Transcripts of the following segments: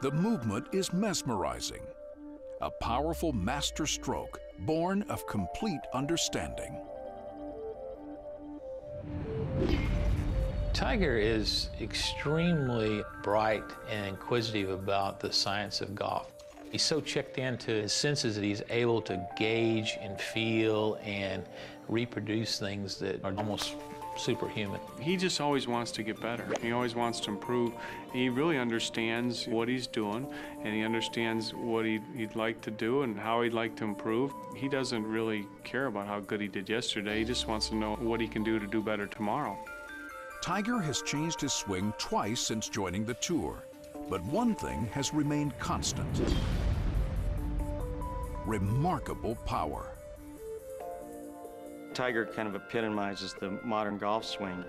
The movement is mesmerizing. A powerful master stroke born of complete understanding. Tiger is extremely bright and inquisitive about the science of golf. He's so checked into his senses that he's able to gauge and feel and reproduce things that are almost superhuman. He just always wants to get better. He always wants to improve. He really understands what he's doing, and he understands what he'd like to do and how he'd like to improve. He doesn't really care about how good he did yesterday. He just wants to know what he can do to do better tomorrow. Tiger has changed his swing twice since joining the tour, but one thing has remained constant: remarkable power. Tiger kind of epitomizes the modern golf swing.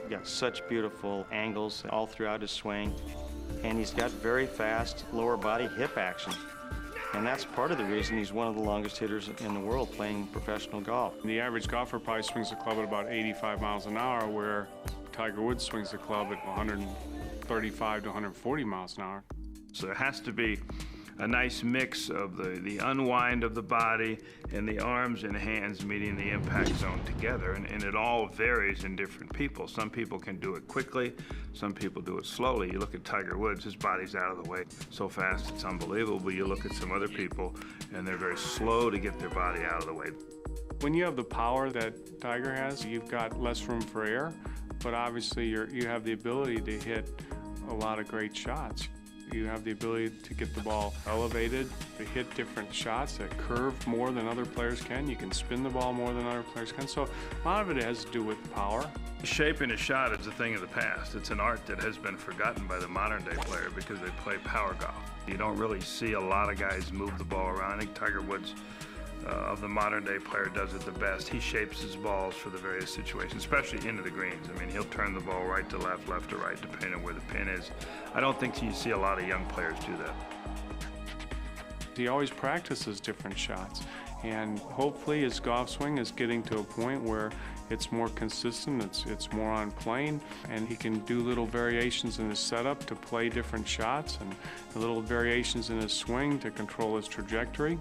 He's got such beautiful angles all throughout his swing, and he's got very fast lower body hip action. And that's part of the reason he's one of the longest hitters in the world playing professional golf. The average golfer probably swings the club at about 85 miles an hour, where Tiger Woods swings the club at 135 to 140 miles an hour. So there has to be a nice mix of the unwind of the body and the arms and hands meeting the impact zone together, and it all varies in different people. Some people can do it quickly, some people do it slowly. You look at Tiger Woods, his body's out of the way so fast it's unbelievable. You look at some other people and they're very slow to get their body out of the way. When you have the power that Tiger has, you've got less room for error, but obviously you have the ability to hit a lot of great shots. You have the ability to get the ball elevated, to hit different shots that curve more than other players can. You can spin the ball more than other players can. So a lot of it has to do with power. Shaping a shot is a thing of the past. It's an art that has been forgotten by the modern day player because they play power golf. You don't really see a lot of guys move the ball around. I think Tiger Woods, of the modern day player, does it the best. He shapes his balls for the various situations, especially into the greens. I mean, he'll turn the ball right to left, left to right, depending on where the pin is. I don't think you see a lot of young players do that. He always practices different shots, and hopefully his golf swing is getting to a point where it's more consistent, it's more on plane, and he can do little variations in his setup to play different shots, and little variations in his swing to control his trajectory.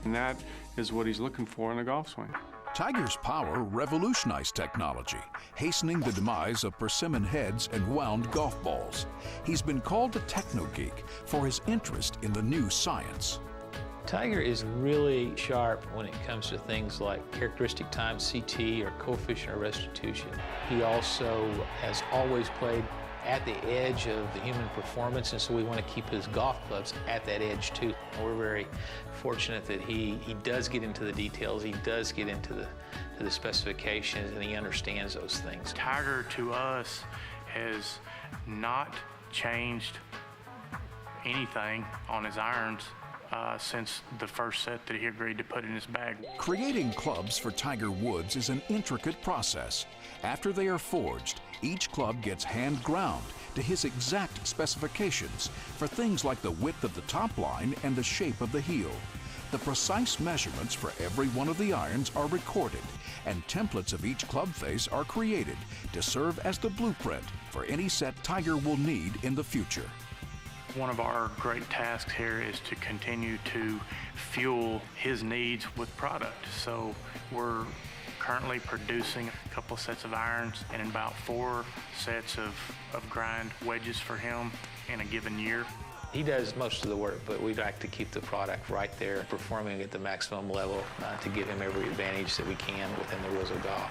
And that is what he's looking for in a golf swing. Tiger's power revolutionized technology, hastening the demise of persimmon heads and wound golf balls. He's been called a techno-geek for his interest in the new science. Tiger is really sharp when it comes to things like characteristic time, CT, or coefficient of restitution. He also has always played at the edge of the human performance, and so we want to keep his golf clubs at that edge too. We're very fortunate that he does get into the details, he does get into the specifications, and he understands those things. Tiger, to us, has not changed anything on his irons since the first set that he agreed to put in his bag. Creating clubs for Tiger Woods is an intricate process. After they are forged, each club gets hand ground to his exact specifications for things like the width of the top line and the shape of the heel. The precise measurements for every one of the irons are recorded, and templates of each club face are created to serve as the blueprint for any set Tiger will need in the future. One of our great tasks here is to continue to fuel his needs with product. So we're currently producing a couple sets of irons and about 4 sets of grind wedges for him in a given year. He does most of the work, but we'd like to keep the product right there, performing at the maximum level to give him every advantage that we can within the rules of golf.